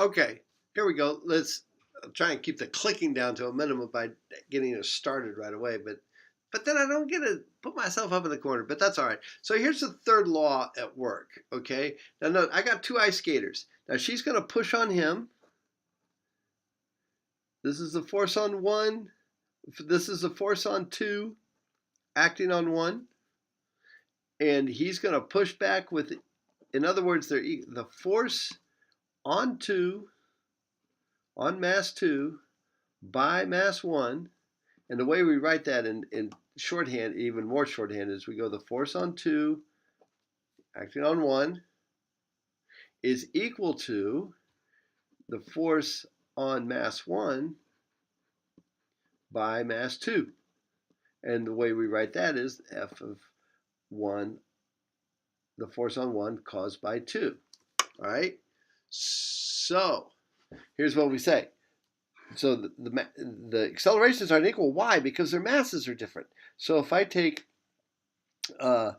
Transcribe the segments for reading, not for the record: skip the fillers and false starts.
Okay, here we go. Let's try and keep the clicking down to a minimum by getting it started right away. But then I don't get to put myself up in the corner, but that's all right. So here's the third law at work, okay? Now note, I got two ice skaters. Now she's going to push on him. This is the force on one. This is the force on two, acting on one. And he's going to push back with, in other words, the force on two, on mass 2, by mass 1. And the way we write that in shorthand, even more shorthand, is we go the force on 2 acting on 1 is equal to the force on mass 1 by mass 2. And the way we write that is F of 1, the force on 1 caused by 2. All right? So here's what we say. So the accelerations aren't equal. Why? Because their masses are different. So if I take the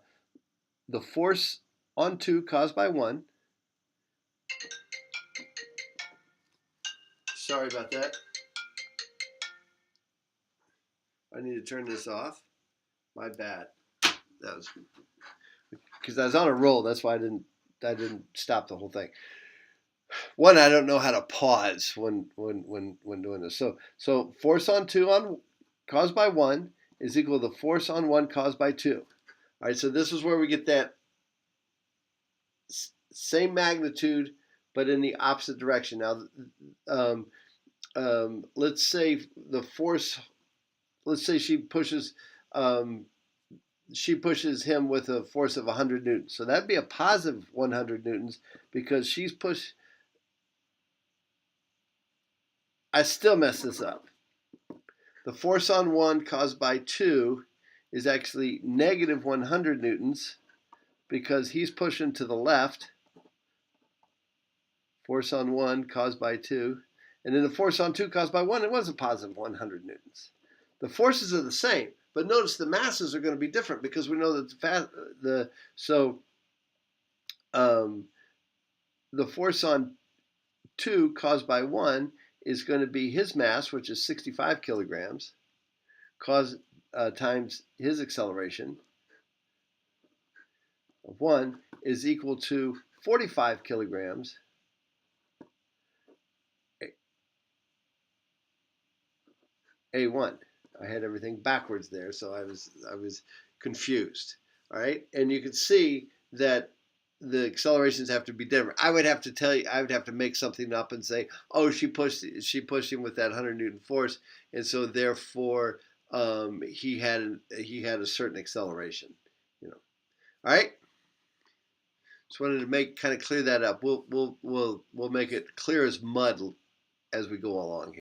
force on 2 caused by 1, sorry about that. I need to turn this off. My bad. That was because I was on a roll. That's why I didn't stop the whole thing. One, I don't know how to pause when doing this. So force on 2 caused by 1 is equal to the force on 1 caused by 2. All right, so this is where we get that same magnitude, but in the opposite direction. Now, let's say the force. Let's say she pushes him with a force of 100 newtons. So that'd be a positive 100 newtons because she's pushed. I still mess this up. The force on 1 caused by 2 is actually negative 100 newtons because he's pushing to the left. Force on 1 caused by 2. And then the force on 2 caused by 1, it was a positive 100 newtons. The forces are the same, but notice the masses are going to be different because we know that the force on 2 caused by 1 is going to be his mass, which is 65 kilograms, times his acceleration of 1 is equal to 45 kilograms A1. I had everything backwards there, so I was confused. All right, and you can see that the accelerations have to be different. I would have to tell you, I would have to make something up and say, oh, she pushed him with that 100 Newton force, and so therefore he had a certain acceleration. You know. All right. Just wanted to make kind of clear that up. We'll make it clear as mud as we go along here.